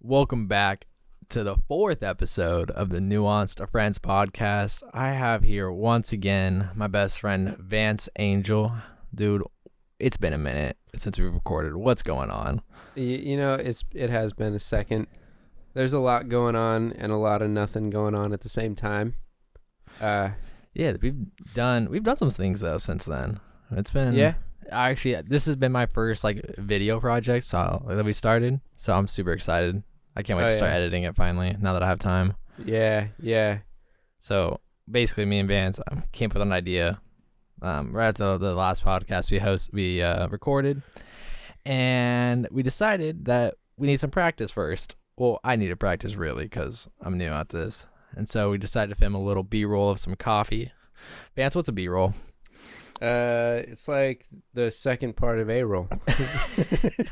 Welcome back to the fourth episode of the Nuanced, a Friends podcast. I have here once again my best friend Vance Angel. Dude, it's been a minute since we recorded. What's going on? It has been a second. There's a lot going on and a lot of nothing going on at the same time. Yeah, we've done some things though since then. It's been Actually, this has been my first video project that we started, so I'm super excited. I can't wait to start editing it finally now that I have time. Yeah. So basically, me and Vance came up with an idea right after the last podcast we recorded, and we decided that we need some practice first. Well, I need to practice really because I'm new at this, and so we decided to film a little B-roll of some coffee. Vance, what's a B-roll? It's like the second part of A-roll.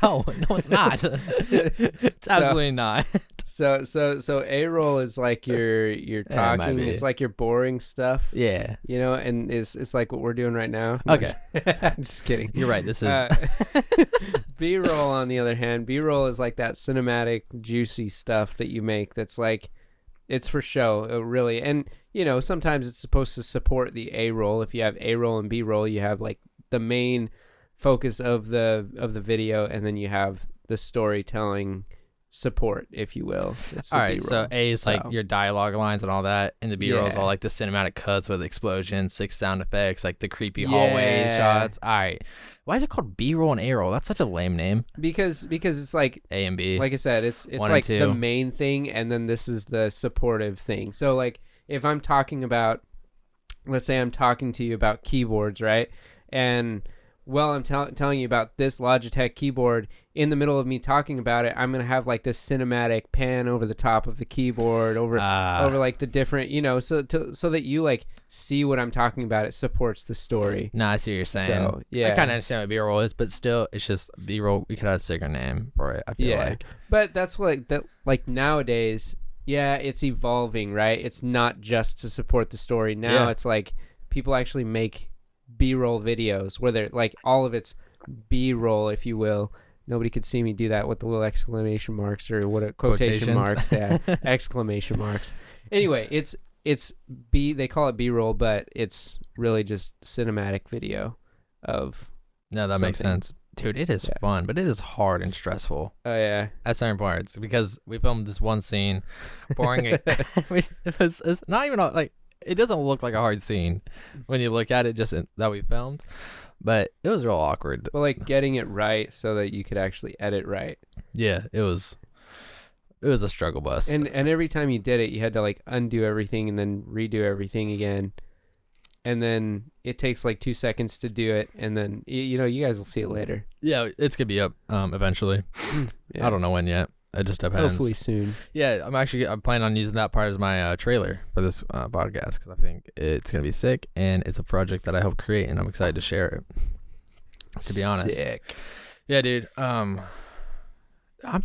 No, it's not. It's absolutely not. So A-roll is like you're talking. It's like your boring stuff. Yeah. And it's like what we're doing right now. Okay. Just kidding. You're right. This is B-roll. On the other hand, B-roll is like that cinematic, juicy stuff that you make. That's like, it's for show, really. And sometimes it's supposed to support the A-roll. If you have A-roll and B-roll, you have like the main focus of the video, and then you have the storytelling support, if you will. All right, so A is like your dialogue lines and all that, and the B-roll is all like the cinematic cuts with explosions, 6 sound effects, like the creepy hallway shots. All right, why is it called B-roll and A-roll? That's such a lame name. Because it's like A and B. Like I said, it's like the main thing, and then this is the supportive thing. So like if I'm talking about, let's say I'm talking to you about keyboards, right? And I'm telling you about this Logitech keyboard. In the middle of me talking about it, I'm gonna have like this cinematic pan over the top of the keyboard, over like the different, so that you like see what I'm talking about. It supports the story. No, I see what you're saying. So, yeah, I kind of understand what B-roll is, but still, it's just B-roll. We could have a sicker name for it. I feel like. But that's what like nowadays. Yeah, it's evolving, right? It's not just to support the story. Now it's like people actually make B-roll videos where they're like all of it's B-roll, if you will. Nobody could see me do that with the little exclamation marks or what quotation marks. Yeah, exclamation marks. Anyway, it's B. They call it B-roll, but it's really just cinematic video of. No, that makes sense, dude. It is fun, but it is hard and stressful. Oh yeah, at certain parts, because we filmed this one scene, boring. It's not even like. It doesn't look like a hard scene when you look at it just that we filmed, but it was real awkward. Well, like getting it right so that you could actually edit right. Yeah, it was a struggle bus. And every time you did it, you had to like undo everything and then redo everything again. And then it takes like 2 seconds to do it, and then you guys will see it later. Yeah, it's gonna be up eventually. Yeah. I don't know when yet. It just depends. Hopefully soon. Yeah, I'm planning on using that part as my trailer for this podcast because I think it's gonna be sick, and it's a project that I helped create, and I'm excited to share it. To be honest. Sick. Yeah, dude. I'm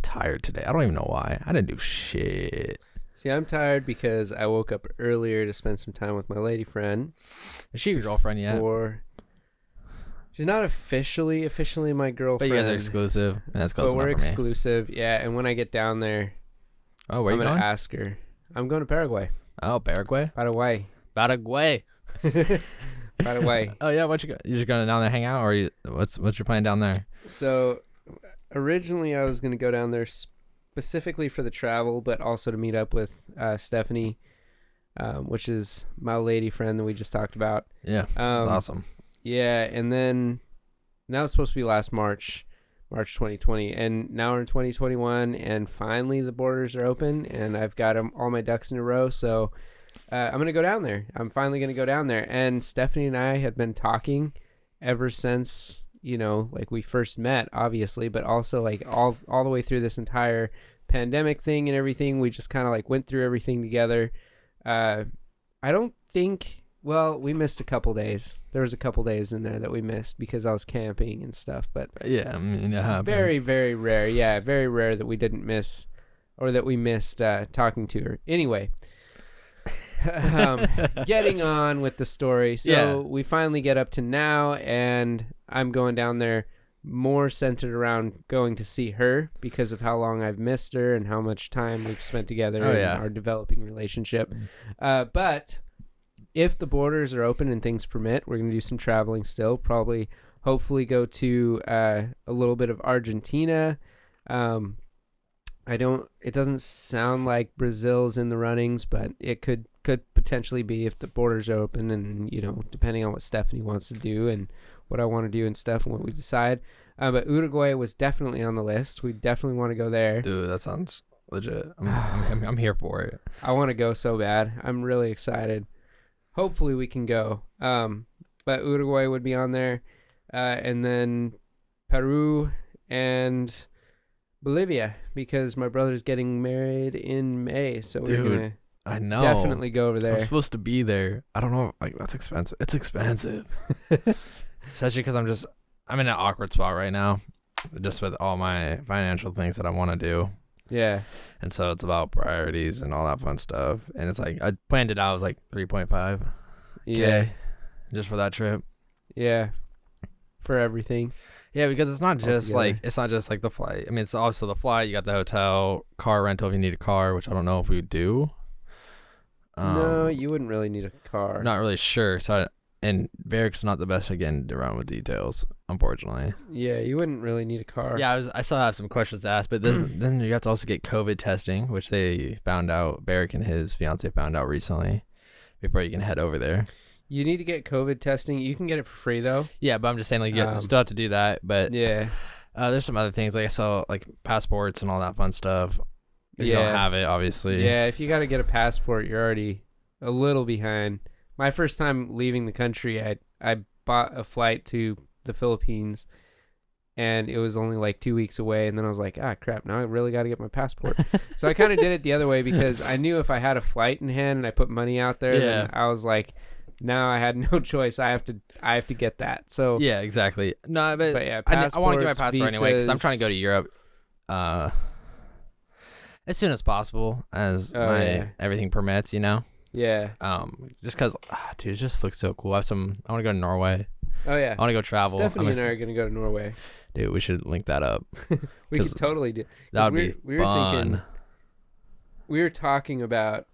tired today. I don't even know why. I didn't do shit. See, I'm tired because I woke up earlier to spend some time with my lady friend. Is she your girlfriend yet? She's not officially my girlfriend. But you guys are exclusive. And that's close enough for me. We're exclusive, yeah. And when I get down there, where are you going? I'm going to ask her. I'm going to Paraguay. Oh, Paraguay? Paraguay. Paraguay. Oh, yeah. You're just going down there hang out, or what's your plan down there? So, originally I was going to go down there specifically for the travel, but also to meet up with Stephanie, which is my lady friend that we just talked about. Yeah, that's awesome. Yeah, and then now it's supposed to be last March 2020, and now we're in 2021, and finally the borders are open, and I've got all my ducks in a row, so I'm going to go down there. I'm finally going to go down there, and Stephanie and I had been talking ever since, like we first met, obviously, but also like all the way through this entire pandemic thing and everything. We just kind of like went through everything together. I don't think... Well, we missed a couple days. There was a couple days in there that we missed because I was camping and stuff. But yeah, I mean, it happens. Very, very rare. Yeah, very rare that we didn't miss, or that we missed talking to her. Anyway, getting on with the story. So we finally get up to now, and I'm going down there more centered around going to see her because of how long I've missed her and how much time we've spent together in our developing relationship. But if the borders are open and things permit, we're going to do some traveling still. Probably, hopefully go to a little bit of Argentina. It doesn't sound like Brazil's in the runnings, but it could potentially be if the borders are open and, depending on what Stephanie wants to do and what I want to do and stuff and what we decide. But Uruguay was definitely on the list. We definitely want to go there. Dude, that sounds legit. I'm here for it. I want to go so bad. I'm really excited. Hopefully we can go. But Uruguay would be on there. And then Peru and Bolivia, because my brother's getting married in May. So we're going to I know. definitely go over there. I'm supposed to be there. I don't know. Like, that's expensive. It's expensive. Especially because I'm in an awkward spot right now, just with all my financial things that I want to do. Yeah. And so it's about priorities and all that fun stuff. And it's like, I planned it out. It was like 3.5. Yeah. Just for that trip. Yeah. For everything. Yeah, because it's not just altogether. like the flight. I mean, it's also the flight. You got the hotel, car rental if you need a car, which I don't know if we do. No, you wouldn't really need a car. Not really sure. And Varric's not the best at getting around with details, unfortunately. Yeah, you wouldn't really need a car. Yeah, I still have some questions to ask, but then you got to also get COVID testing, which they found out, Varric and his fiance found out recently, before you can head over there. You need to get COVID testing. You can get it for free, though. Yeah, but I'm just saying, like, you still have to do that. But yeah, there's some other things. Like, I saw, like, passports and all that fun stuff. If you don't have it, obviously. Yeah, if you got to get a passport, you're already a little behind. My first time leaving the country, I bought a flight to the Philippines, and it was only like 2 weeks away. And then I was like, crap, now I really got to get my passport. So I kind of did it the other way because I knew if I had a flight in hand and I put money out there, then I was like, now I had no choice. I have to get that. So yeah, exactly. No, but yeah, I want to get my passport visas, anyway because I'm trying to go to Europe as soon as possible as everything permits, Yeah. Just because, dude, it just looks so cool. I want to go to Norway. Oh yeah. I want to go travel. Stephanie and I are gonna go to Norway. Dude, we should link that up. We could totally do. That would be we were fun. Thinking, we were talking about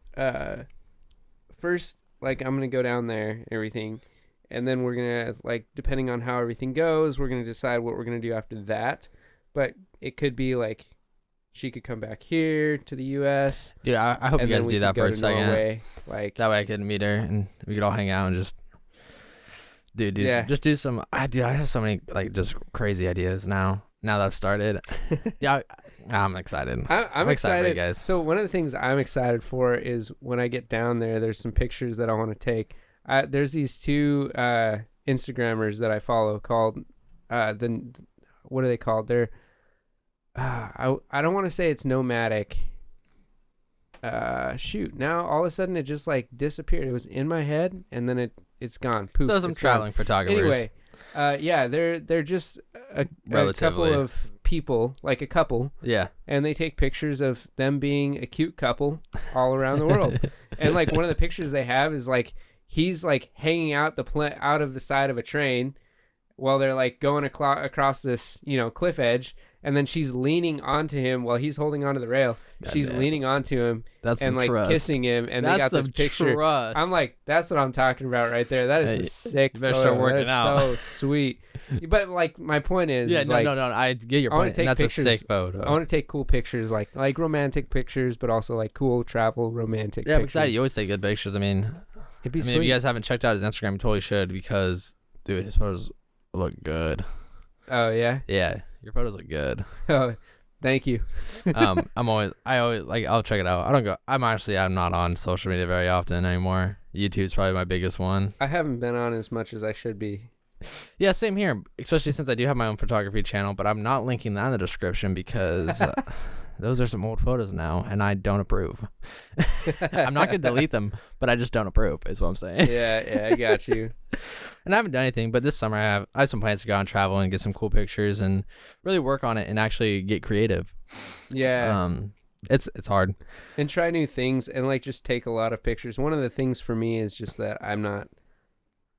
first, like, I'm gonna go down there and everything, and then we're gonna, like, depending on how everything goes, we're gonna decide what we're gonna do after that. But it could be like she could come back here to the U.S. Dude, I hope you guys do that for a second. Norway, like, that way I can meet her and we could all hang out and just, just do some. I have so many, like, just crazy ideas now that I've started. Yeah, I'm excited. I'm excited for you guys. So one of the things I'm excited for is when I get down there, there's some pictures that I want to take. There's these two Instagrammers that I follow called what are they called? They're I don't want to say it's nomadic. Now all of a sudden it just, like, disappeared. It was in my head and then it's gone. Poof, so some traveling photographers. Anyway, they're just a couple of people, like a couple. Yeah. And they take pictures of them being a cute couple all around the world. And, like, one of the pictures they have is, like, he's, like, hanging out out of the side of a train while they're, like, going across this, cliff edge. And then she's leaning onto him while he's holding onto the rail. She's leaning onto him and, like, trust. Kissing him. And they got this picture. Trust. I'm like, that's what I'm talking about right there. That is a sick you better photo. start working out. So sweet. But, like, my point is, no, I get your point. That's pictures, a sick photo. I want to take cool pictures, like romantic pictures, but also, like, cool travel romantic pictures. I'm excited. You always take good pictures. I mean, it'd be sweet. If you guys haven't checked out his Instagram, you totally should, because, dude, his photos look good. Oh, yeah? Yeah. Your photos look good. Oh, thank you. I always like, I'll check it out. I'm not on social media very often anymore. YouTube's probably my biggest one. I haven't been on as much as I should be. Yeah, same here, especially since I do have my own photography channel, but I'm not linking that in the description because those are some old photos now, and I don't approve. I'm not going to delete them, but I just don't approve, is what I'm saying. Yeah, I got you. And I haven't done anything, but this summer I have some plans to go on travel and get some cool pictures and really work on it and actually get creative. Yeah. It's hard. And try new things and, like, just take a lot of pictures. One of the things for me is just that I'm not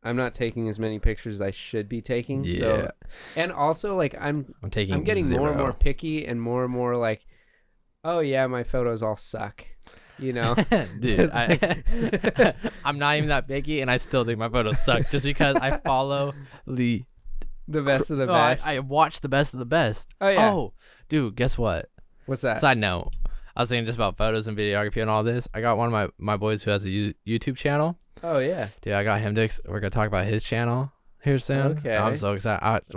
I'm not taking as many pictures as I should be taking. Yeah. So, and also like I'm getting more and more picky and more like, oh yeah, my photos all suck. You know, dude, I'm not even that picky, and I still think my photos suck just because I follow the best of the best. I watch the best of the best. Oh yeah. Oh, dude, guess what? What's that? Side note, I was thinking just about photos and videography and all this. I got one of my boys who has a YouTube channel. Oh yeah. Dude, I got him to. We're gonna talk about his channel here soon. Okay. I'm so excited. I just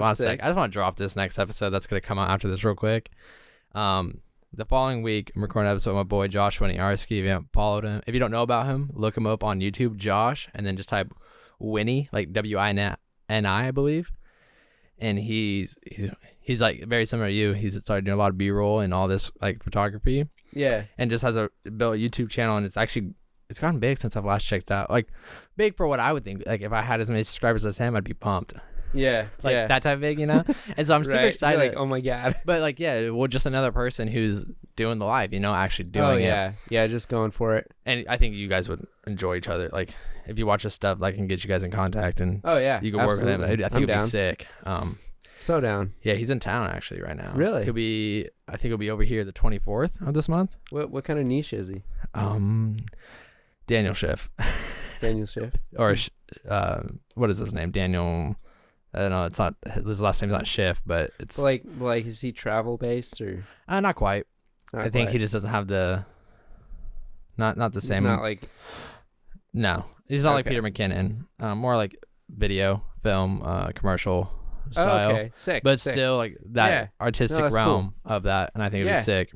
want to drop this next episode. That's gonna come out after this real quick. The following week, I'm recording an episode with my boy Josh Winiarski. If you haven't followed him, if you don't know about him, look him up on YouTube, Josh, and then just type Winnie, like WINI, I believe. And he's like very similar to you. He's started doing a lot of B-roll and all this like photography. Yeah. And just has built a YouTube channel, and it's gotten big since I've last checked out. Like big for what I would think. Like if I had as many subscribers as him, I'd be pumped. Yeah, It's like that type of big, you know? And so I'm super excited. You're like, oh my God. But like, yeah, well, just another person who's doing the live, you know, actually doing it. Yeah, just going for it. And I think you guys would enjoy each other. Like, if you watch his stuff, like, I can get you guys in contact, and you can work with him. I think it'd be sick. So down. Yeah, he's in town actually right now. Really? I think he'll be over here the 24th of this month. What kind of niche is he? Daniel Schiff. Daniel Schiff. Or what is his name? Daniel. I don't know. It's not his last name's not Schiff, but it's like is he travel based or? Not quite. I think he just doesn't have the. Not the same. He's not like. No, he's not like Peter McKinnon. More like video, film, commercial style. Okay, sick. But sick. still like that artistic realm of that, and I think it'd be sick.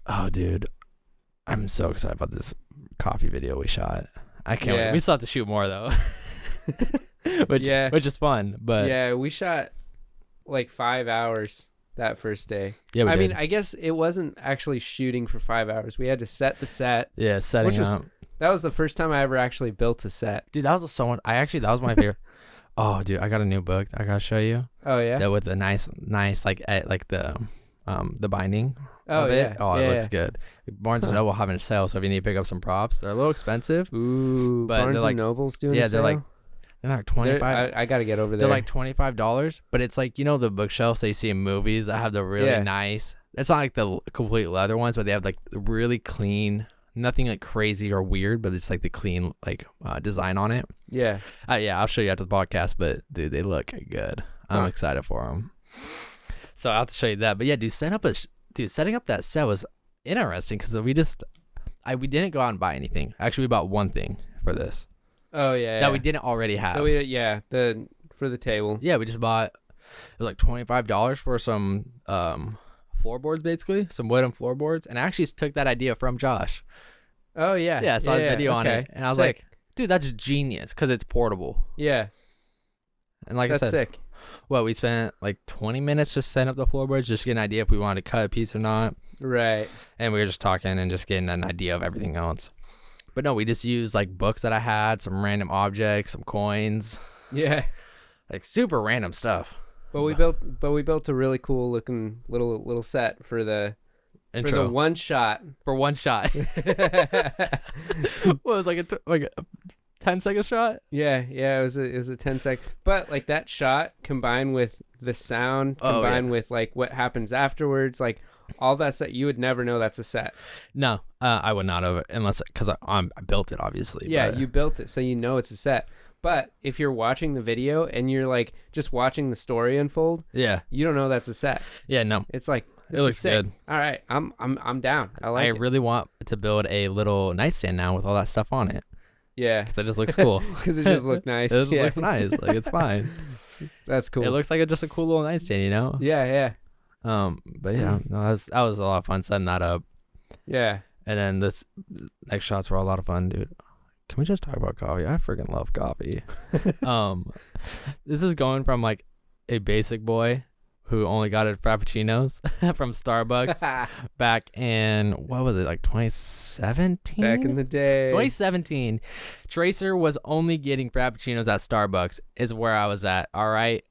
Oh, dude, I'm so excited about this coffee video we shot. I can't wait. We still have to shoot more though. which is fun, but yeah, we shot like 5 hours that first day. Yeah, I mean, I guess it wasn't actually shooting for 5 hours. We had to set the set. Yeah, setting up. That was the first time I ever actually built a set. Dude, that was that was my favorite. Oh, dude, I got a new book I gotta show you. Oh yeah. That with a nice like the binding. Oh yeah. It looks good. Barnes and Noble having a sale, so if you need to pick up some props, they're a little expensive. Ooh, but Barnes and Noble's doing a sale? They're like $25. I got to get over there. They're like $25, but it's like, you know, the bookshelves they see in movies that have the really nice. It's not like the complete leather ones, but they have like really clean, nothing like crazy or weird, but it's like the clean like design on it. Yeah. I'll show you after the podcast, but dude, they look good. I'm excited for them. So I'll have to show you that. But yeah, dude, setting up that set was interesting because we didn't go out and buy anything. Actually, we bought one thing for this. Oh yeah. That we didn't already have. For the table. Yeah, we just bought. It was like $25 for some floorboards, basically some wooden floorboards, and I actually took that idea from Josh. Oh yeah. Yeah, I saw his video on it, and I was like, dude, that's genius because it's portable. Yeah. And like that's I said, sick. Well, we spent like 20 minutes just setting up the floorboards, just to get an idea if we wanted to cut a piece or not. Right. And we were just talking and just getting an idea of everything else. But no, we just used like books that I had, some random objects, some coins. Yeah. Like super random stuff. But we built a really cool looking little set for the intro. For the one shot. For one shot. What was like a 10-second shot? Yeah, it was a 10-second. But like that shot combined with the sound, combined with like what happens afterwards, like all that set, you would never know that's a set. No, I would not have, unless because I built it, obviously. Yeah, but. You built it, so you know it's a set. But if you're watching the video and you're like just watching the story unfold, you don't know that's a set. Yeah, no, it's like it looks good. All right, I'm down. I really want to build a little nightstand now with all that stuff on it. Yeah, because it just looks cool. Because it just looked nice. It just looks nice. Like it's fine. That's cool. It looks like just a cool little nightstand, you know? Yeah. But yeah, no, that was a lot of fun setting that up. Yeah. And then this next shots were a lot of fun, dude. Can we just talk about coffee? I freaking love coffee. This is going from like a basic boy who only got it frappuccinos from Starbucks back in, what was it, like 2017? Back in the day. 2017. Tracer was only getting frappuccinos at Starbucks is where I was at, all right?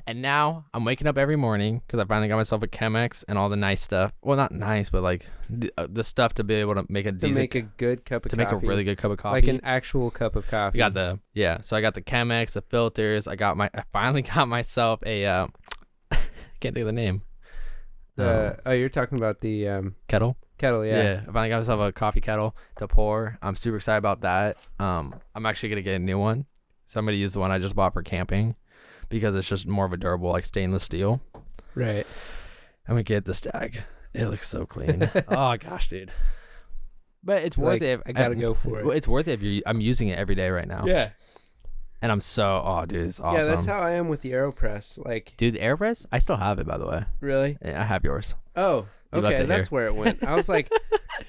And now I'm waking up every morning because I finally got myself a Chemex and all the nice stuff. Well, not nice, but like the stuff to be able to make a decent, make a good cup of coffee. To make a really good cup of coffee. Like an actual cup of coffee. You got so I got the Chemex, the filters. I finally got myself a can't think of the name. You're talking about the kettle. Kettle, yeah. Yeah, I finally got myself a coffee kettle to pour. I'm super excited about that. I'm actually gonna get a new one, so I'm gonna use the one I just bought for camping because it's just more of a durable, like stainless steel. Right. I'm gonna get the Stag. It looks so clean. Oh gosh, dude. But it's worth it. I gotta go for it. It's worth it if I'm using it every day right now. Yeah. And I'm dude, it's awesome. Yeah, that's how I am with the AeroPress. Like, dude, the AeroPress, I still have it, by the way. Really? Yeah, I have yours. Oh, okay, that's here. where it went. I was like,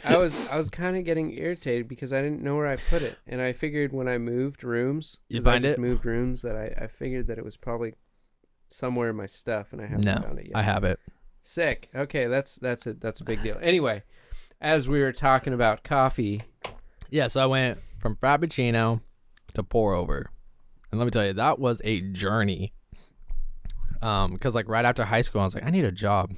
I was kind of getting irritated because I didn't know where I put it, and I figured when I moved rooms, moved rooms, that I figured that it was probably somewhere in my stuff, and I haven't found it yet. I have it. Sick. Okay, that's a big deal. Anyway, as we were talking about coffee, yeah, so I went from Frappuccino to pour over. And let me tell you, that was a journey. Because like right after high school, I was like, I need a job.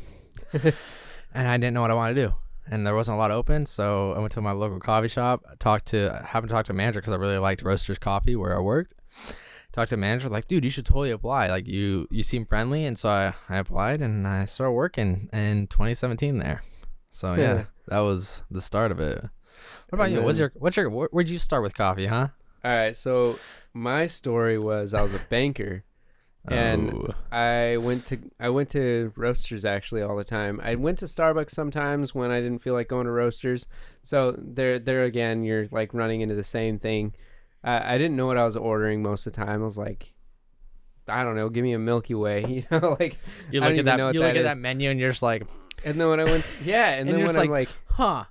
And I didn't know what I wanted to do. And there wasn't a lot open. So I went to my local coffee shop. I happened to talk to a manager because I really liked Roasters Coffee where I worked. Talked to a manager, like, dude, you should totally apply. Like, you seem friendly. And so I applied and I started working in 2017 there. So yeah, that was the start of it. What about you? Where'd you start with coffee, huh? All right, so my story was I was a banker, and I went to Roasters actually all the time. I went to Starbucks sometimes when I didn't feel like going to Roasters. So there again, you're like running into the same thing. I didn't know what I was ordering most of the time. I was like, I don't know, give me a Milky Way, like you look at that menu and you're just like. And then when I went, and then when I'm like, huh.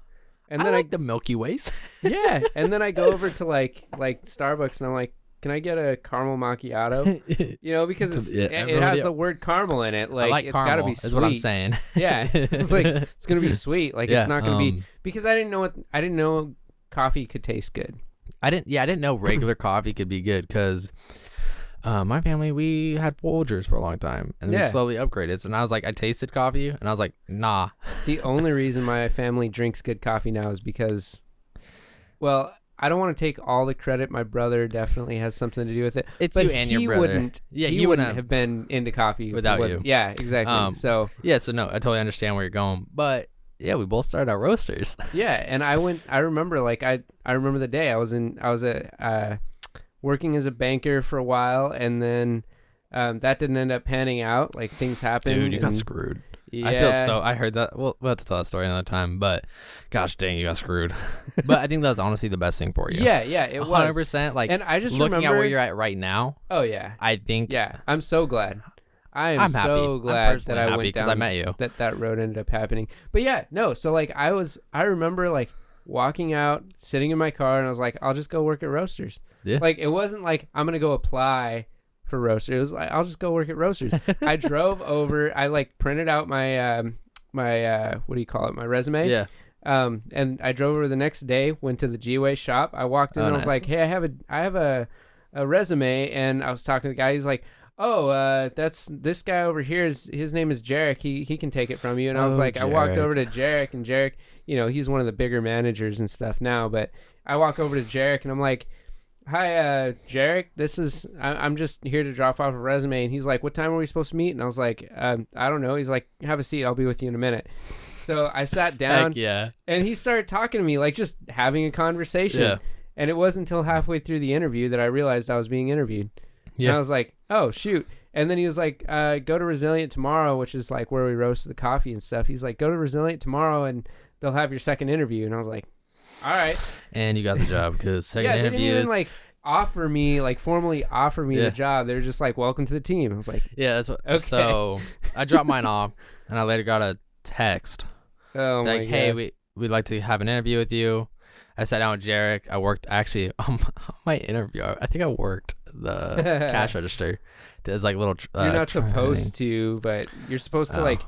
And then like the Milky Ways. Yeah, and then I go over to like Starbucks and I'm like, can I get a caramel macchiato? Because it has the word caramel in it. Like it's got to be sweet. Is what I'm saying. Yeah, it's like it's gonna be sweet. Like it's not gonna be because I didn't know coffee could taste good. I didn't know regular coffee could be good because. My family, we had Folgers for a long time, and then we slowly upgraded. So now I tasted coffee, and I was like, nah. The only reason my family drinks good coffee now is because, well, I don't want to take all the credit. My brother definitely has something to do with it. It's you and your brother. He wouldn't have been into coffee without you. Yeah, exactly. So no, I totally understand where you're going, but yeah, we both started our Roasters. Yeah, and I remember I remember the day I was working as a banker for a while, and then that didn't end up panning out. Like things happened. Dude, you got screwed. Yeah. I heard that. We'll have to tell that story another time, but gosh dang, you got screwed. But I think that's honestly the best thing for you. Yeah, it was 100%. Like, and I just looking remember at where you're at right now. Oh yeah, I think. Yeah, I'm so glad. I'm so glad that I went down. I met you. That road ended up happening. But yeah, no. So like I remember like walking out, sitting in my car, and I was like, I'll just go work at Roasters. Yeah. Like it wasn't like I'm gonna go apply for Roasters. It was like I'll just go work at Roasters. I drove over. I like printed out my what do you call it? My resume. Yeah. And I drove over the next day. Went to the G-Way shop. I walked in and I was like, hey, I have a resume, and I was talking to the guy. He's like, oh, that's this guy over here. His name is Jarek. He can take it from you. And I was like, Jarek. I walked over to Jarek, and Jarek, he's one of the bigger managers and stuff now. But I walk over to Jarek, and I'm like, hi, Jarek. I'm just here to drop off a resume. And he's like, what time are we supposed to meet? And I was like, I don't know. He's like, have a seat. I'll be with you in a minute. So I sat down. Heck yeah. And he started talking to me, like just having a conversation. Yeah. And it wasn't until halfway through the interview that I realized I was being interviewed. Yeah. And I was like, oh, shoot. And then he was like, go to Resilient tomorrow, which is like where we roast the coffee and stuff. He's like, go to Resilient tomorrow and they'll have your second interview. And I was like, all right. And you got the job because second interview they didn't even formally offer me the job. They were just like, welcome to the team. I was like, yeah, that's what. Okay. So I dropped mine off, and I later got a text. Oh my God. Hey, we'd like to have an interview with you. I sat down with Jarek. I worked actually on my interview. I think I worked the cash register. There's like little. You're not supposed to, but you're supposed to like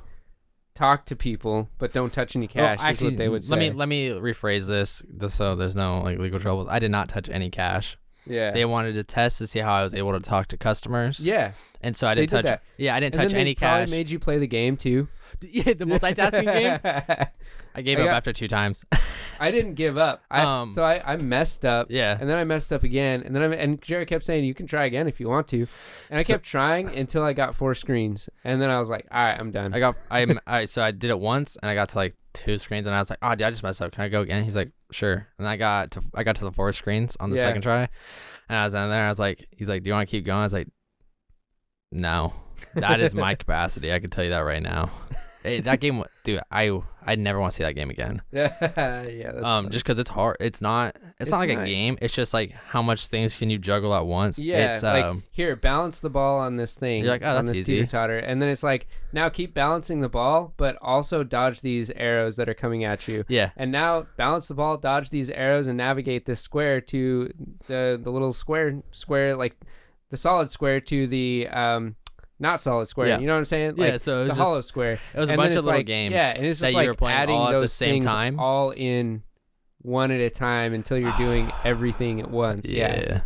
talk to people, but don't touch any cash. Well, actually, is what they would say. Let me rephrase this, just so there's no like legal troubles. I did not touch any cash. Yeah. They wanted to test to see how I was able to talk to customers. Yeah. And so I didn't touch. Yeah, I didn't touch any cash. Probably made you play the game too. Yeah, the multitasking game. I gave up after 2 times. I didn't give up. So I messed up. Yeah. And then I messed up again. And then and Jared kept saying, you can try again if you want to. And I kept trying until I got 4 screens. And then I was like, all right, I'm done. So I did it once and I got to like 2 screens and I was like, oh, dude, I just messed up. Can I go again? He's like, sure. And I got to the 4 screens on the second try. And I was in there. I was like, he's like, do you want to keep going? I was like, no, that is my capacity. I can tell you that right now. Hey, that game, dude, I never want to see that game again. Yeah, that's funny. Just because it's hard. It's not like a game. It's just like how much things can you juggle at once. Yeah, it's, like here, balance the ball on this thing. You're like, oh, that's on this easy. teeter-totter. And then it's like, now keep balancing the ball, but also dodge these arrows that are coming at you. Yeah. And now balance the ball, dodge these arrows, and navigate this square to the little square, like the solid square to the not solid square. Yeah. You know what I'm saying? Like, yeah, so it was the hollow square. It was a And bunch then of it's little like, games. Yeah, and it's just that like you were playing adding all at those the same things time. all in one at a time until you're doing everything at once. Yeah.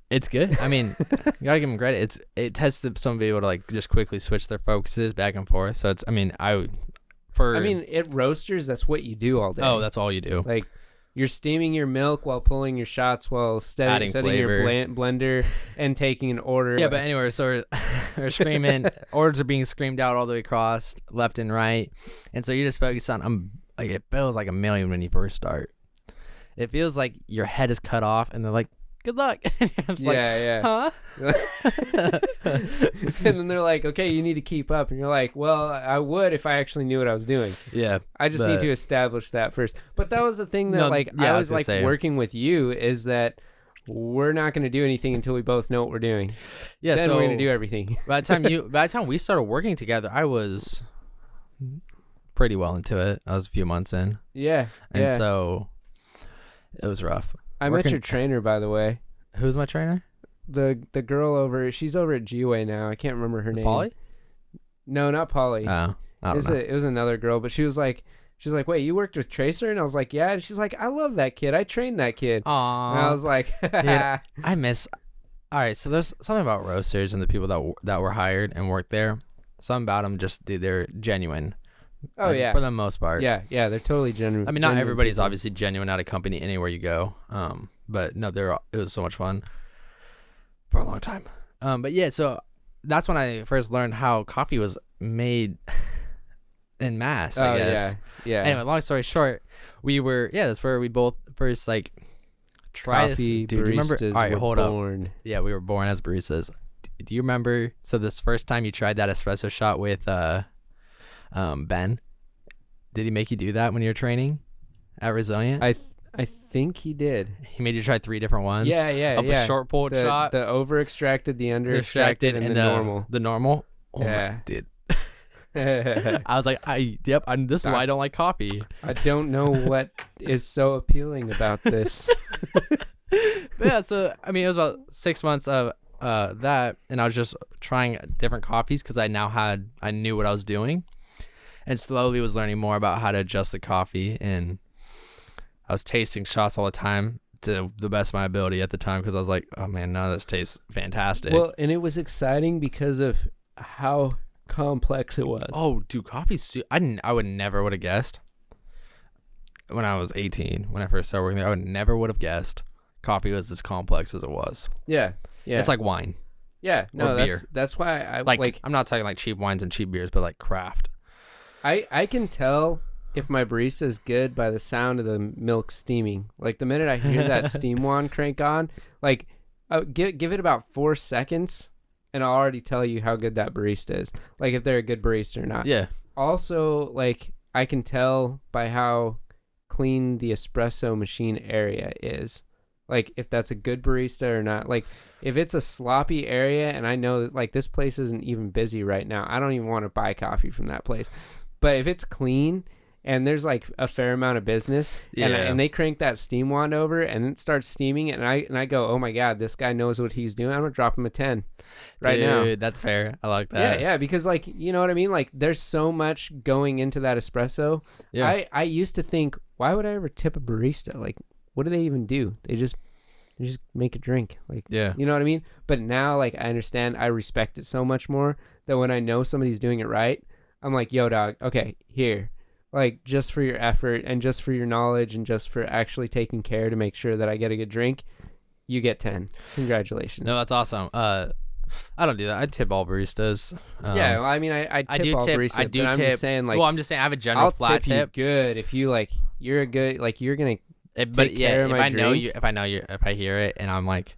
It's good. I mean, you gotta give them credit. It tests some people to like just quickly switch their focuses back and forth. So it's, I mean, at roasters, that's what you do all day. Oh, that's all you do. Like, you're steaming your milk while pulling your shots while setting your blender and taking an order. Yeah, but anyway, so we're screaming. Orders are being screamed out all the way across, left and right. And so you just focus on, like, it feels like a million when you first start. It feels like your head is cut off and they're like, good luck. Yeah. Huh? And then they're like, okay, you need to keep up. And you're like, well, I would if I actually knew what I was doing. Yeah. I just need to establish that first. But that was the thing that I was like working with you is that we're not going to do anything until we both know what we're doing. Yeah. Then so we're going to do everything. by the time we started working together, I was pretty well into it. I was a few months in. Yeah. And so it was rough. I met your trainer, by the way. Who's my trainer? The girl she's over at G-Way now. I can't remember her name. Polly? No, not Polly. Oh, I don't know. It was another girl, but she was like, wait, you worked with Tracer? And I was like, yeah. And she's like, I love that kid. I trained that kid. Aww. And I was like, dude, I miss. All right, so there's something about roasters and the people that were hired and worked there. Something about them, just dude, they're genuine. Oh, yeah. For the most part. Yeah, they're totally genuine. I mean, not everybody's obviously genuine at a company anywhere you go. But no, it was so much fun for a long time. But yeah, so that's when I first learned how coffee was made en masse, I guess. Yeah. Anyway, long story short, that's where we both first like tried coffee this. Dude, baristas remember? All right, hold born. up. Yeah, we were born as baristas. Do you remember? So this first time you tried that espresso shot with Ben, did he make you do that when you were training at Resilient? I think he did. He made you try 3 different ones. Yeah. A short pulled shot, the over extracted, the under extracted, and the normal. The normal. Oh yeah, my, dude. I was like, this is why I don't like coffee. I don't know what is so appealing about this. But yeah, so I mean, it was about 6 months of that, and I was just trying different coffees because I knew what I was doing, and slowly was learning more about how to adjust the coffee, and I was tasting shots all the time to the best of my ability at the time because I was like, oh man, none of this tastes fantastic. Well, and it was exciting because of how complex it was. Oh, dude, coffee's I would never would have guessed when I was 18, when I first started working there, I would never would have guessed coffee was as complex as it was. Yeah. It's like wine. Yeah, no, beer. that's why I like I'm not talking like cheap wines and cheap beers, but like craft. I can tell if my barista is good by the sound of the milk steaming. Like the minute I hear that steam wand crank on, like give it about 4 seconds and I'll already tell you how good that barista is. Like if they're a good barista or not. Yeah. Also, like I can tell by how clean the espresso machine area is. Like if that's a good barista or not. Like if it's a sloppy area and I know that like this place isn't even busy right now, I don't even want to buy coffee from that place. But if it's clean and there's like a fair amount of business and they crank that steam wand over and it starts steaming and I go, oh my God, this guy knows what he's doing. I'm going to drop him a 10 right now. Dude, that's fair. I like that. Yeah. Because like, you know what I mean? Like there's so much going into that espresso. Yeah. I used to think, why would I ever tip a barista? Like, what do they even do? They just You just make a drink. Like, Yeah. you know what I mean? But now, like, I understand, I respect it so much more that when I know somebody's doing it right, I'm like, yo, dog, okay, here. Like, just for your effort and just for your knowledge and just for actually taking care to make sure that I get a good drink, you get 10. Congratulations. No, that's awesome. I don't do that. I tip all baristas. Yeah, well, I mean, I tip do all tip. baristas, I do but I'm tip. just saying, like, Well, I'm just saying I have a general I'll flat tip you good if you, like, you're a good, like, you're going to But take yeah, care of if my I know drink. you, if I hear it and I'm like,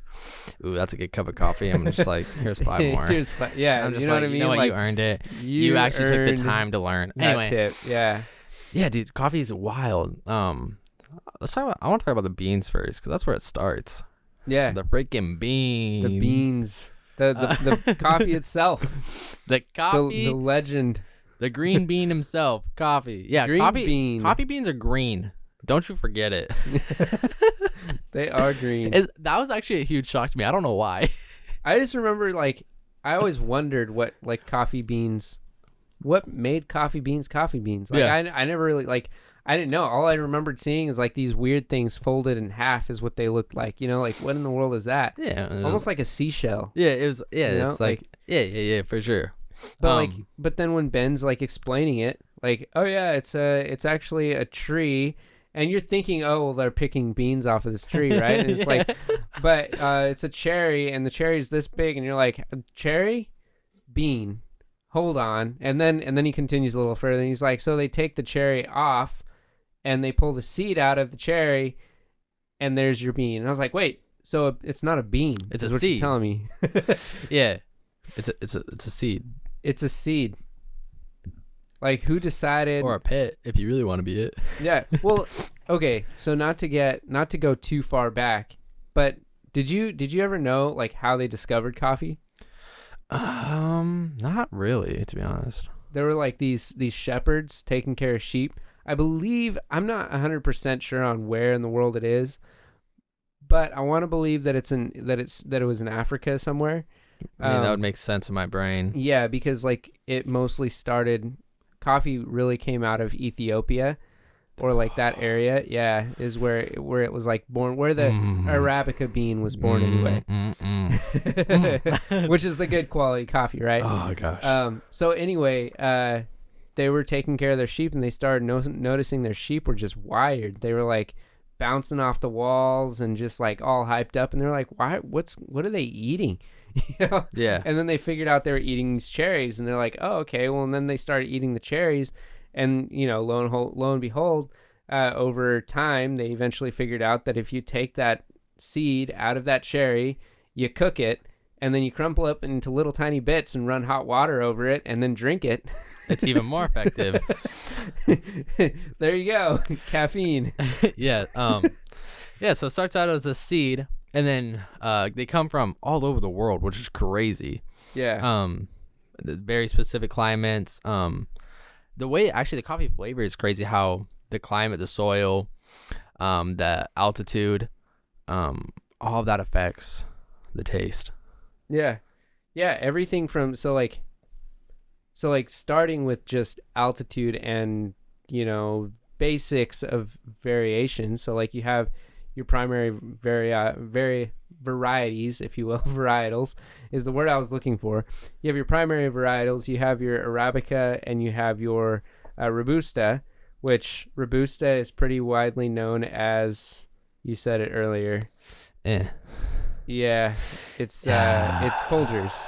ooh, that's a good cup of coffee, I'm just like, here's 5 more. Yeah, I'm just you know like, what I mean? You know what? Like, You earned it. You actually took the earned time to learn. that Anyway, tip. Yeah. yeah, dude, coffee is wild. Let's talk about. I want to talk about the beans first because that's where it starts. Yeah. The freaking beans. The beans. The coffee itself. The coffee. The legend. The green bean himself. Coffee. Yeah, Green coffee. bean. Coffee beans are green. Don't you forget it. They are green. That was actually a huge shock to me. I don't know why. I just remember, like, I always wondered what, like, coffee beans, what made coffee beans. Like, Yeah. I never really, like, I didn't know. All I remembered seeing is, like, these weird things folded in half is what they looked like. You know, like, what in the world is that? Yeah. It was, Almost like a seashell. Yeah, it was. Yeah, You know, it's like. Yeah, for sure. But but then when Ben's like explaining it, like, oh yeah, it's actually a tree, and you're thinking, oh well, they're picking beans off of this tree, right? And it's Yeah. like, but it's a cherry, and the cherry's this big, and you're like, cherry, bean, hold on, and then he continues a little further, and he's like, so they take the cherry off, and they pull the seed out of the cherry, and there's your bean. And I was like, wait, so it's not a bean? It's is a what seed. you're telling me? Yeah, it's a seed It's a seed. Like, who decided? or a pit if you really want to be it. Yeah. Well, okay. So not to go too far back, but did you ever know, like, how they discovered coffee? Not really, to be honest. There were, like, these shepherds taking care of sheep. I believe, I'm not 100% sure on where in the world it is, but I want to believe that it was in Africa somewhere. I mean, that would make sense in my brain. Yeah, because, like, it mostly started, coffee really came out of Ethiopia, or, like, that area. Yeah, is where it was, like, born, where the Arabica bean was born anyway. Which is the good quality coffee, right? Oh gosh. So anyway, they were taking care of their sheep, and they started noticing their sheep were just wired. They were, like, bouncing off the walls and just, like, all hyped up, and they're like, what are they eating? You know? Yeah. And then they figured out they were eating these cherries, and they're like, oh, okay. Well, and then they started eating the cherries, and, you know, lo and behold, over time, they eventually figured out that if you take that seed out of that cherry, you cook it, and then you crumple up into little tiny bits and run hot water over it, and then drink it. It's even more effective. There you go. Caffeine. Yeah. Yeah. So it starts out as a seed, and then they come from all over the world, which is crazy. Yeah. The very specific climates. The way actually the coffee flavor is crazy. How the climate, the soil, the altitude, all of that affects the taste. Yeah. Yeah. Everything from, so like starting with just altitude and, you know, basics of variation. So like you have your primary varieties, if you will. Varietals is the word I was looking for. You have your primary varietals, you have your Arabica, and you have your Robusta, which Robusta is pretty widely known as, you said it earlier. Yeah, it's Folgers.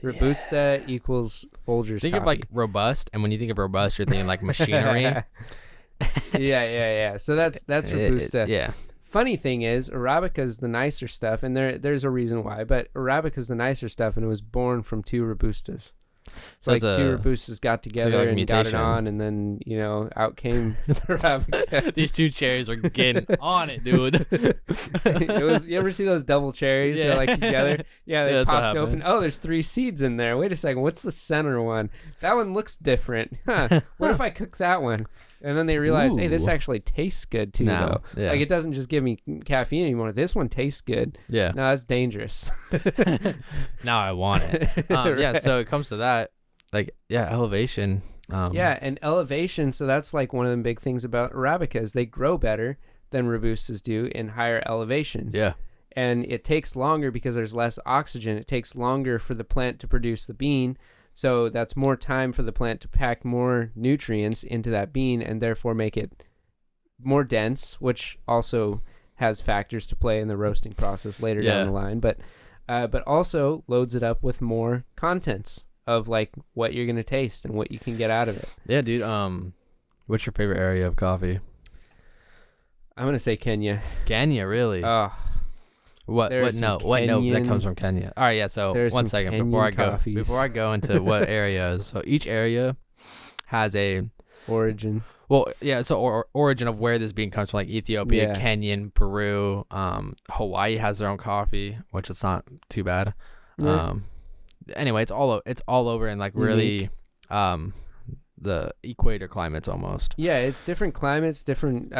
Robusta equals Folgers. Think coffee. of like robust, and when you think of robust, you're thinking like machinery. Yeah. So that's Robusta. Yeah. Funny thing is, Arabica is the nicer stuff, and there's a reason why. But Arabica is the nicer stuff, and it was born from two Robustas. So like two Robustas got together like and got it on, and then, you know, out came the Arabica. These two cherries are getting on it, dude. It was. You ever see those double cherries? Yeah. They're like together. Yeah, they that's what popped open. happened. Oh, there's 3 seeds in there. Wait a second. What's the center one? That one looks different. Huh? What if I cook that one? And then they realize, hey, this Ooh. actually tastes good too, No, though. yeah. Like, it doesn't just give me caffeine anymore. This one tastes good. Yeah. No, that's dangerous. Now I want it. Yeah. So it comes to that, like, yeah, elevation. Yeah, and elevation. So that's like one of the big things about Arabica is they grow better than Robustas do in higher elevation. Yeah. and it takes longer because there's less oxygen. It takes longer for the plant to produce the bean. So that's more time for the plant to pack more nutrients into that bean and therefore make it more dense, which also has factors to play in the roasting process later down the line. But also loads it up with more contents of like what you're going to taste and what you can get out of it. Yeah, dude. What's your favorite area of coffee? I'm going to say Kenya. Kenya, really? Oh. What note that comes from Kenya? All right, yeah. So 1 second before I go into what areas. So each area has a origin. Well, yeah. So origin of where this bean comes from, like Ethiopia, Kenyan, Peru, Hawaii has their own coffee, which is not too bad. Yeah. Anyway, it's all over and like really the equator climates almost. Yeah, it's different climates, different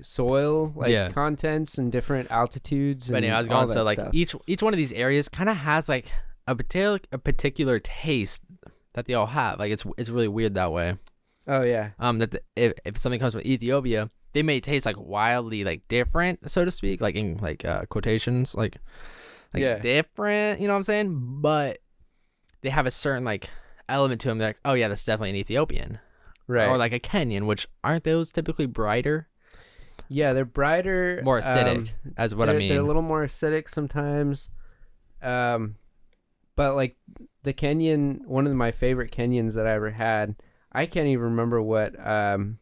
soil contents, and different altitudes. But anyway, I was going so like stuff. each one of these areas kind of has like a particular taste that they all have. Like it's really weird that way. Oh yeah. If something comes from Ethiopia, they may taste like wildly like different, so to speak, like in like quotations, like different. You know what I'm saying? But they have a certain like element to them. They're like, oh yeah, that's definitely an Ethiopian, right? Or like a Kenyan, which aren't those typically brighter? Yeah, they're brighter, more acidic. As what I mean. They're a little more acidic sometimes. But like the Kenyan, one of my favorite Kenyans that I ever had. I can't even remember what. I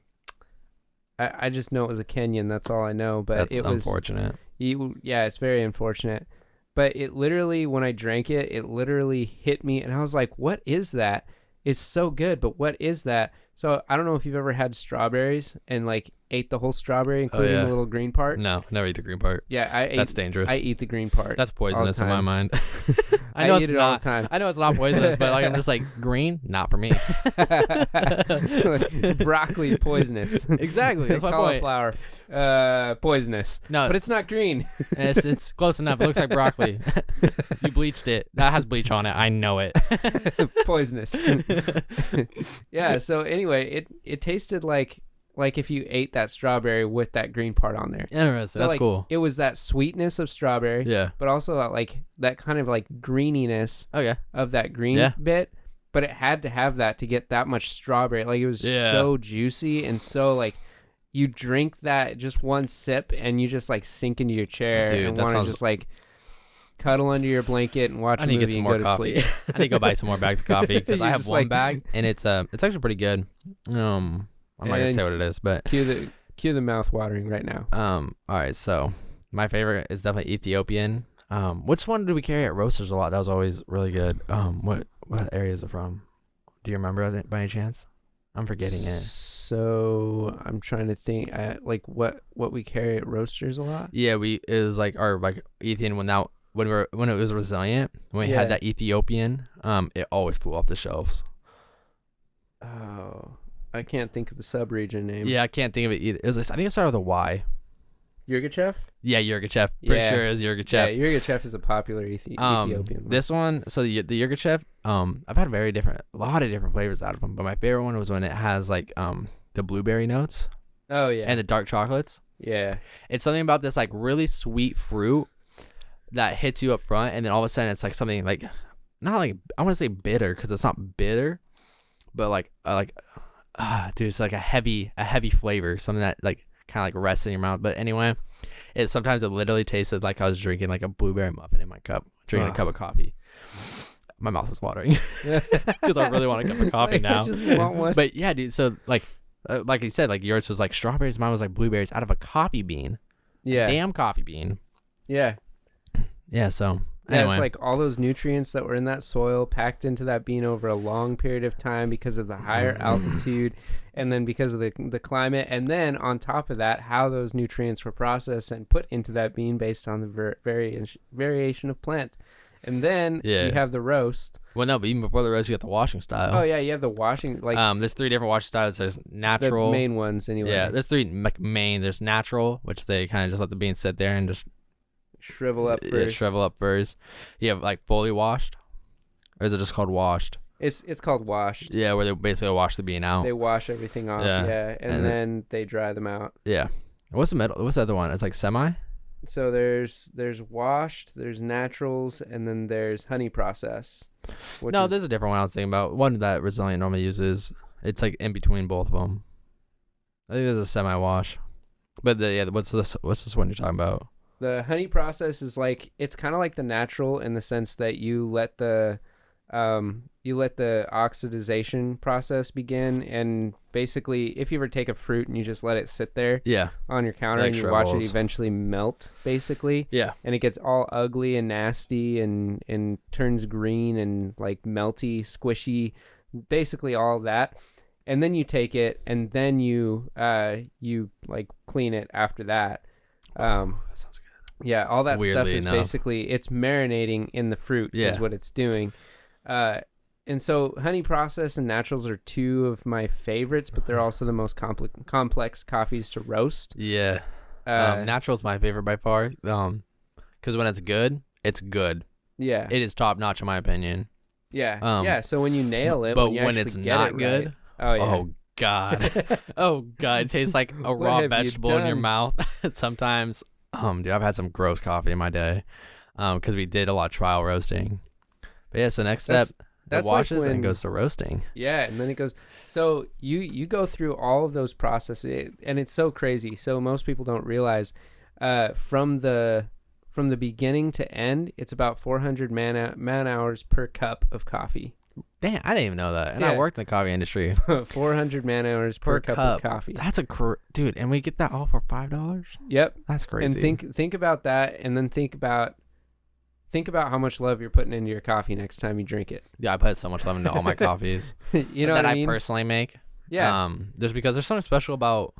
just know it was a Kenyan. That's all I know. But that's unfortunate. Yeah, it's very unfortunate. But it literally, when I drank it, it literally hit me, and I was like, "What is that? It's so good, but what is that?" So I don't know if you've ever had strawberries and like ate the whole strawberry, including the little green part. No, never eat the green part. Yeah, that's dangerous. I eat the green part. That's poisonous in my mind. I know eat it all the time. I know it's not poisonous, but like I'm just like green, not for me. Broccoli, poisonous. Exactly. That's my point. Cauliflower, poisonous. No, but it's not green. It's close enough. It looks like broccoli. You bleached it. That has bleach on it. I know it. Poisonous. Yeah. So anyway, it tasted like if you ate that strawberry with that green part on there. Interesting. That's cool. It was that sweetness of strawberry. Yeah. But also that kind of like greeniness. Of that green bit. But it had to have that to get that much strawberry. Like it was so juicy and so like you drink that just one sip and you just like sink into your chair and want to just like cuddle under your blanket and watch a movie and go to sleep. I need to go buy some more bags of coffee because I have one bag and it's actually pretty good. I'm not gonna say what it is, but cue the mouth watering right now. All right, so my favorite is definitely Ethiopian. Which one did we carry at Roasters a lot? That was always really good. What area is it from? Do you remember it by any chance? I'm forgetting it. So I'm trying to think. Like what we carry at Roasters a lot. Yeah, it was like our like Ethiopian when it was resilient. When we had that Ethiopian, it always flew off the shelves. Oh. I can't think of the sub-region name. Yeah, I can't think of it either. I think it started with a Y. Yirgachev? Yeah, Yirgachev. Pretty sure it was Yirgachev. Yeah, Yirgachev is a popular Ethiopian one. This one, so the Yirgachev, I've had a lot of different flavors out of them, but my favorite one was when it has like the blueberry notes. Oh, yeah. And the dark chocolates. Yeah. It's something about this like really sweet fruit that hits you up front, and then all of a sudden it's like something like, not like, I want to say bitter because it's not bitter, but dude, it's like a heavy flavor, something that like kind of like rests in your mouth. But anyway, sometimes it literally tasted like I was drinking like a blueberry muffin in my cup, drinking a cup of coffee. My mouth is watering because I really want a cup of coffee now. I just want one. But yeah, dude. So like you said, like yours was like strawberries, mine was like blueberries out of a coffee bean. Yeah, damn coffee bean. Yeah. Yeah. So. Yeah, anyway. it's like all those nutrients that were in that soil packed into that bean over a long period of time because of the higher altitude and then because of the climate. And then on top of that, how those nutrients were processed and put into that bean based on the variation of plant. And then you have the roast. Well, no, but even before the roast, you got the washing style. Oh, yeah, you have the washing. There's 3 different washing styles. There's natural. The main ones, anyway. Yeah, there's 3 main. There's natural, which they kind of just let the bean sit there and just shrivel up first. Yeah, shrivel up first. You have like fully washed, or is it just called washed? It's called washed. Yeah, where they basically wash the bean out. They wash everything off. Yeah, and then they dry them out. Yeah. What's the middle? What's the other one? It's like semi. So there's washed, there's naturals, and then there's honey process. No, there's a different one I was thinking about. One that Resilient normally uses. It's like in between both of them. I think there's a semi-wash. But what's this one you're talking about? The honey process is like, it's kind of like the natural in the sense that you let the oxidization process begin, and basically if you ever take a fruit and you just let it sit there on your counter and you watch it eventually melt basically, and it gets all ugly and nasty and turns green and like melty, squishy, basically all of that, and then you take it and then you like clean it after that. That sounds good. Yeah, all that Weirdly stuff is enough. basically, it's marinating in the fruit is what it's doing. And so honey process and naturals are two of my favorites, but they're also the most complex coffees to roast. Yeah. Natural's my favorite by far. Because when it's good, it's good. Yeah. It is top notch in my opinion. Yeah. So when you nail it, but when it's not good, oh God. Oh God. It tastes like a raw vegetable in your mouth. Sometimes, dude, I've had some gross coffee in my day. Because we did a lot of trial roasting. But yeah, so next step, it washes and goes to roasting. Yeah, and then it goes. So you go through all of those processes, and it's so crazy. So most people don't realize, from the beginning to end, it's about 400 man hours per cup of coffee. Damn, I didn't even know that. And I worked in the coffee industry. 400 man hours per cup of coffee. That's dude, and we get that all for $5? Yep. That's crazy. And think about that, and then think about how much love you're putting into your coffee next time you drink it. Yeah, I put so much love into all my coffees. You know that what I mean? I personally make. Yeah. Because there's something special about.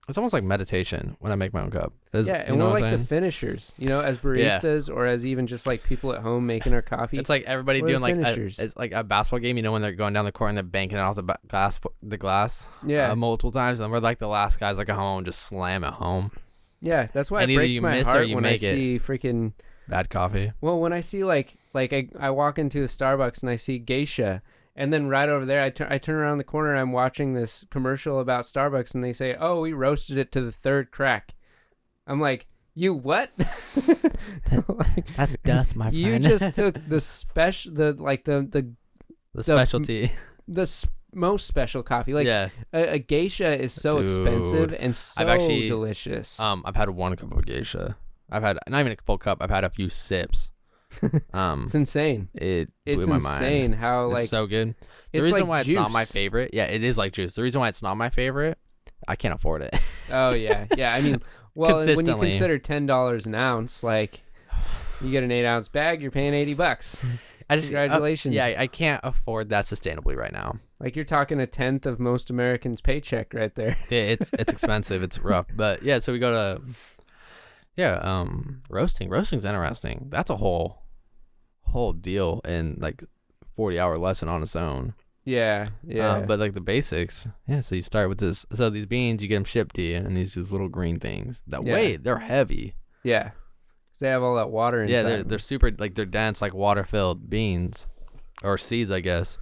It's almost like meditation when I make my own cup. And we're like the finishers, as baristas or as even just like people at home making our coffee. It's like everybody doing like it's like a basketball game. When they're going down the court and they're banking it off the glass. Multiple times, and we're like the last guys like at home just slam it home. Yeah, that's why it breaks my heart when I see freaking bad coffee. Well, when I see like I walk into a Starbucks and I see geisha, and then right over there I turn around the corner and I'm watching this commercial about Starbucks, and they say, "Oh, we roasted it to the third crack." I'm like, "You what?" That's dust, my friend. You just took the specialty, most special coffee. Like a geisha is so expensive and so delicious. I've had one cup of geisha. I've had not even a full cup. I've had a few sips. It's insane. It blew my mind. It's insane how it's so good. The reason why juice. It's not my favorite, it is like juice. The reason why it's not my favorite, I can't afford it. Oh yeah. I mean, well, when you consider $10 an ounce, like you get an 8-ounce bag, you're paying $80. Congratulations. I can't afford that sustainably right now. Like you're talking a tenth of most Americans' paycheck right there. Yeah, it's expensive. It's rough, but so we go to. Roasting. Roasting's interesting. That's a whole deal in like 40-hour lesson on its own. Yeah. But like the basics. Yeah. So you start with this. So these beans, you get them shipped to you, and these little green things that weigh. They're heavy. Yeah. 'Cause they have all that water inside. Yeah. They're super they're dense, like water-filled beans, or seeds, I guess.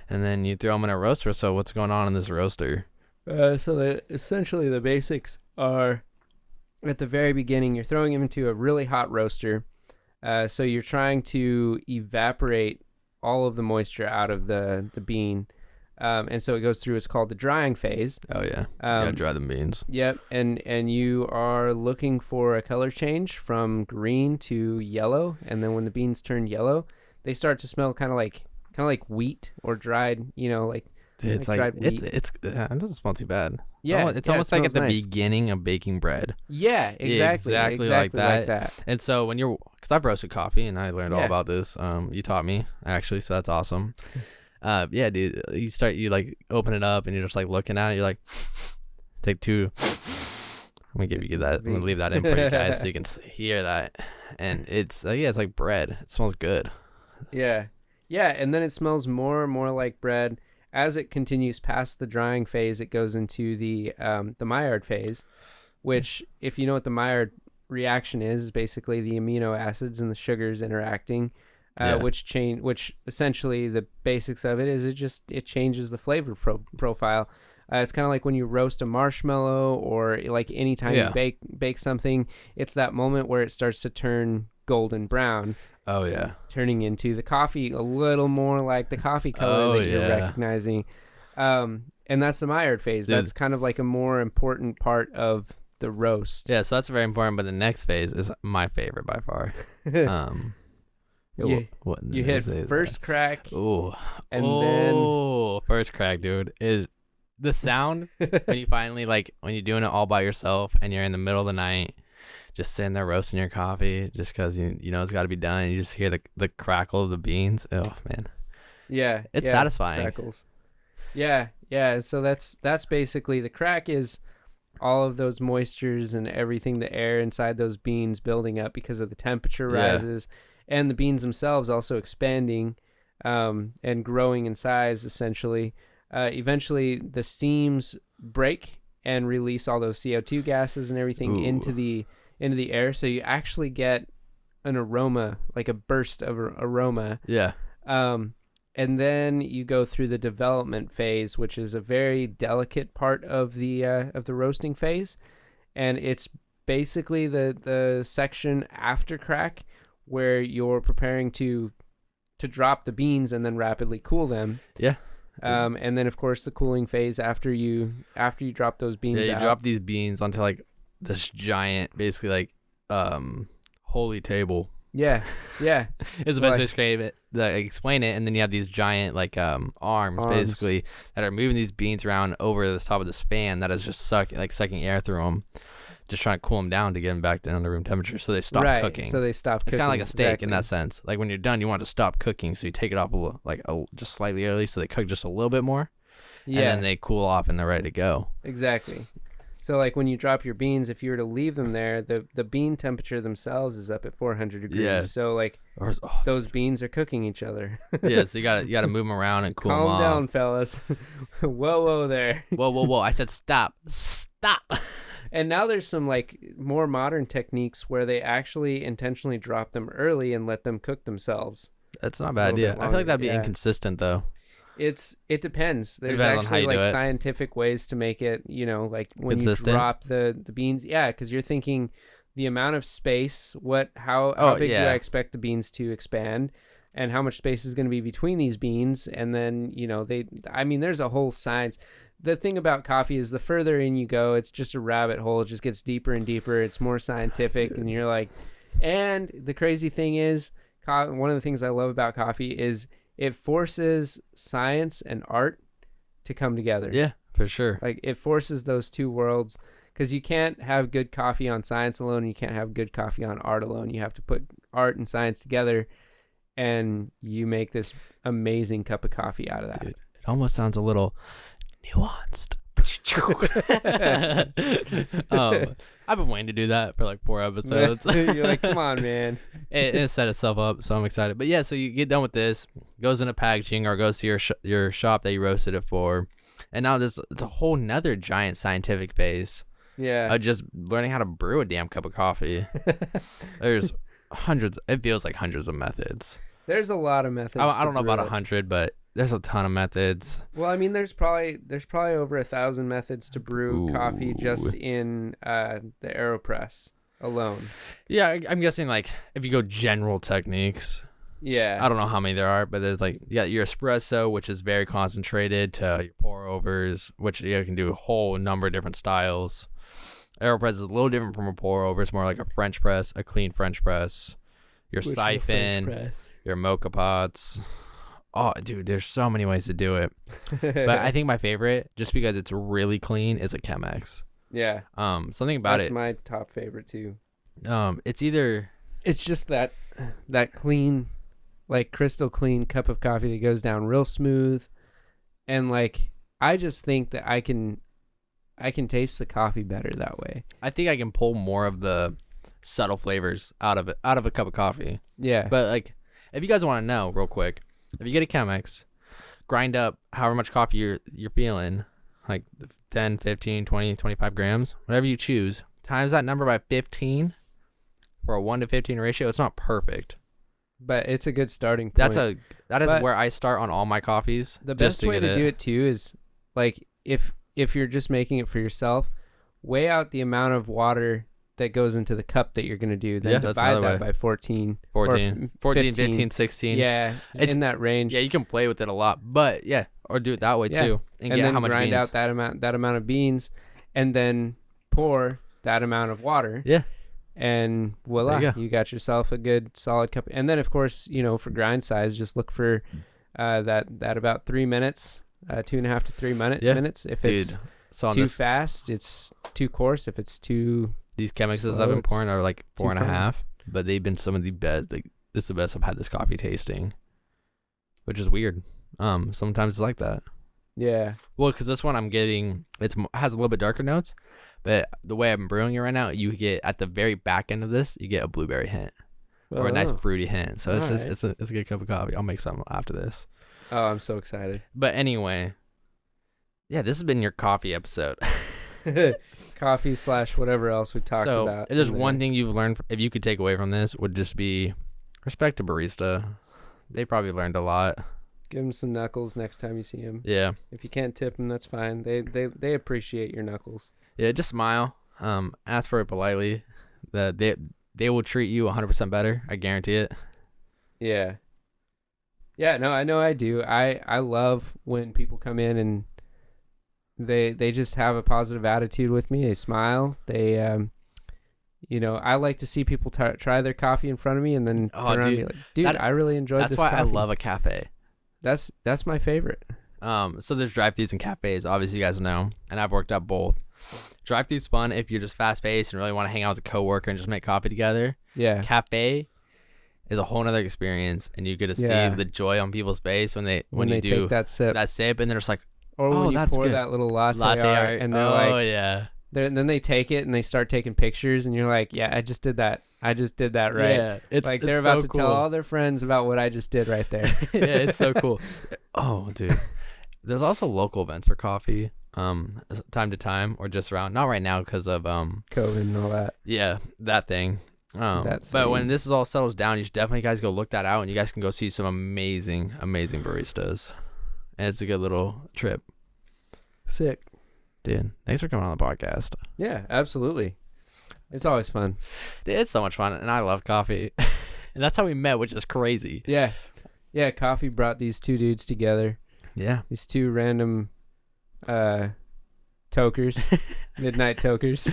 And then you throw them in a roaster. So what's going on in this roaster? Essentially the basics are. At the very beginning, you're throwing them into a really hot roaster. So you're trying to evaporate all of the moisture out of the bean. And so it goes through, it's called the drying phase. Oh, yeah. You gotta dry the beans. Yep. And you are looking for a color change from green to yellow. And then when the beans turn yellow, they start to smell kind of like wheat or dried, like. It's like dried wheat. It doesn't smell too bad. It's almost it like at the nice. beginning of baking bread. Yeah, exactly like that. And so when because I've roasted coffee and I learned all about this. You taught me actually, so that's awesome. Dude, you like open it up and you're just like looking at it. You're like, take two. I'm gonna give you that. I'm gonna leave that in for you guys so you can hear that. And it's it's like bread. It smells good. Yeah, and then it smells more and more like bread. As it continues past the drying phase, it goes into the Maillard phase, which, if you know what the Maillard reaction is basically the amino acids and the sugars interacting, which essentially the basics of it is it changes the flavor profile It's kind of like when you roast a marshmallow, or like anytime you bake something, it's that moment where it starts to turn golden brown. Oh yeah, turning into the coffee a little more like the coffee color that you're recognizing. And that's the Maillard phase. Dude. That's kind of like a more important part of the roast. Yeah, so that's very important. But the next phase is my favorite by far. You hit first crack. Ooh, and then first crack, dude. Is the sound when you finally when you're doing it all by yourself and you're in the middle of the night, just sitting there roasting your coffee, just because you know it's got to be done. And you just hear the crackle of the beans. Oh man. Yeah, it's satisfying. Crackles. Yeah. So that's basically the crack is all of those moistures and everything, the air inside those beans building up because of the temperature rises, and the beans themselves also expanding and growing in size. Essentially, eventually the seams break and release all those CO2 gases and everything into the air. So you actually get an aroma, like a burst of aroma. Yeah. And then you go through the development phase, which is a very delicate part of the roasting phase, and it's basically the section after crack where you're preparing to drop the beans and then rapidly cool them. Yeah. And then of course the cooling phase after you drop those beans. Yeah, you drop these beans onto like this giant, basically holy table. Yeah. It's the best way to describe it, explain it. And then you have these giant arms basically that are moving these beans around over the top of this fan that is just sucking air through them, just trying to cool them down to get them back down to room temperature so they stop cooking. So they stop cooking. It's kind of like a steak in that sense. Like when you're done, you want it to stop cooking, so you take it off just slightly early so they cook just a little bit more. Yeah. And then they cool off and they're ready to go. Exactly. So like when you drop your beans, if you were to leave them there, the bean temperature themselves is up at 400 degrees. Yeah. So those beans are cooking each other. Yeah, so you gotta move them around and cool them off. Calm down, fellas. Whoa there. Whoa. I said stop. And now there's some more modern techniques where they actually intentionally drop them early and let them cook themselves. That's not a bad idea. I feel like that'd be inconsistent though. It depends. There's actually scientific ways to make it, when consistent. You drop the beans. Yeah, because you're thinking the amount of space, how big do I expect the beans to expand, and how much space is going to be between these beans, and then there's a whole science. The thing about coffee is the further in you go, it's just a rabbit hole. It just gets deeper and deeper. It's more scientific, and you're like, and the crazy thing is, one of the things I love about coffee is it forces science and art to come together. Yeah, for sure. It forces those two worlds, because you can't have good coffee on science alone, and you can't have good coffee on art alone. You have to put art and science together, and you make this amazing cup of coffee out of that. Dude, it almost sounds a little nuanced. I've been waiting to do that for 4 episodes. You're like, come on, man. It set itself up, so I'm excited. But yeah, so you get done with this, goes into packaging, or goes to your shop that you roasted it for, and now it's a whole nother giant scientific phase. Yeah, just learning how to brew a damn cup of coffee. There's hundreds. It feels like hundreds of methods. There's a lot of methods. I don't know about 100, but there's a ton of methods. Well, there's probably over 1,000 methods to brew coffee just in the AeroPress alone. Yeah, I'm guessing if you go general techniques. Yeah. I don't know how many there are, but there's your espresso, which is very concentrated, to your pour overs, which you can do a whole number of different styles. AeroPress is a little different from a pour over. It's more like a French press, a clean French press. Your siphon, your mocha pots. Oh, dude, there's so many ways to do it. But I think my favorite, just because it's really clean, is a Chemex. Yeah. Something about That's my top favorite too. It's just that clean, crystal clean cup of coffee that goes down real smooth, and I just think that I can taste the coffee better that way. I think I can pull more of the subtle flavors out of a cup of coffee. Yeah. But if you guys want to know real quick, if you get a Chemex, grind up however much coffee you're feeling, 10, 15, 20, 25 grams, whatever you choose, times that number by 15 for a 1-to-15 ratio. It's not perfect, but it's a good starting point. That is where I start on all my coffees. The best way to do it too is if if you're just making it for yourself, weigh out the amount of water that goes into the cup that you're going to do. Then divide that by 14, 14, 15, 16. Yeah, it's in that range. Yeah, you can play with it a lot, but or do it that way too, and get then how much grind beans. out that amount of beans, and then pour that amount of water. Yeah, and voila, you got yourself a good solid cup. And then of course, for grind size, just look for that about 3 minutes, 2.5 to 3 minutes. If it's too fast, it's too coarse. If it's too These chemicals I've been pouring are like 4.5, but they've been some of the best. Like, it's the best I've had this coffee tasting, which is weird. Sometimes it's like that. Yeah. Well, because this one I'm getting, has a little bit darker notes, but the way I'm brewing it right now, you get at the very back end of this, you get a blueberry hint or a nice fruity hint. So it's a good cup of coffee. I'll make some after this. Oh, I'm so excited. But anyway, yeah, this has been your coffee episode. Coffee / whatever else we talked about. If there's one thing you've learned, if you could take away from this, would just be respect to barista. They probably learned a lot. Give them some knuckles next time you see them. Yeah. If you can't tip them, that's fine. They appreciate your knuckles. Yeah, just smile. Ask for it politely. They will treat you 100% better. I guarantee it. Yeah. Yeah, no, I know I do. I love when people come in and they just have a positive attitude with me. They smile. They I like to see people try their coffee in front of me and then turn around and be like, dude, I really enjoyed this coffee. That's why I love a cafe. That's my favorite. So there's drive-thrus and cafes, obviously you guys know, and I've worked at both. Drive-thru's fun if you're just fast-paced and really want to hang out with a coworker and just make coffee together. Yeah. Cafe is a whole nother experience, and you get to see the joy on people's face when they do take that sip, and they're just like, or when you pour that little latte art, and they're like, oh yeah. Then they take it and they start taking pictures, and you're like, yeah, I just did that right. Yeah, it's like they're about to tell all their friends about what I just did right there. Yeah, it's so cool. Oh, dude. There's also local events for coffee, time to time, or just around. Not right now because of COVID and all that. Yeah, that thing. But when this is all settles down, you should definitely guys go look that out, and you guys can go see some amazing baristas, and it's a good little trip. Sick, dude. Thanks for coming on the podcast. Yeah, absolutely. It's always fun. Dude, it's so much fun, and I love coffee, and that's how we met, which is crazy. Yeah. Coffee brought these two dudes together. Yeah, these two random tokers, midnight tokers,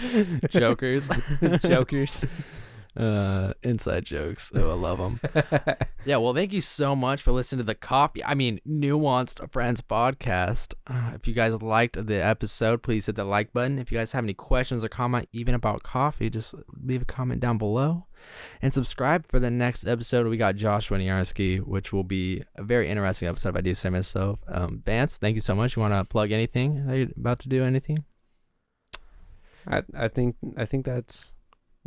jokers. Inside jokes. Oh, I love them. Yeah, well, thank you so much for listening to the Nuanced Friends podcast. If you guys liked the episode, please hit the like button. If you guys have any questions or comment even about coffee, just leave a comment down below and subscribe for the next episode. We got Joshua Niarski, which will be a very interesting episode if I do say myself. Vance, thank you so much. You want to plug anything? Are you about to do anything? I think that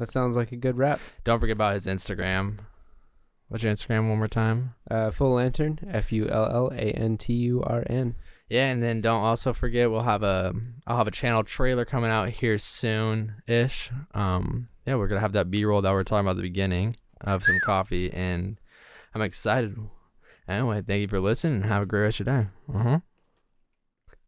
sounds like a good wrap. Don't forget about his Instagram. What's your Instagram one more time? Full Lantern, FULLANTURN. Yeah, and then don't also forget I'll have a channel trailer coming out here soon-ish. Yeah, we're gonna have that B-roll that we were talking about at the beginning of some coffee, and I'm excited. Anyway, thank you for listening and have a great rest of your day.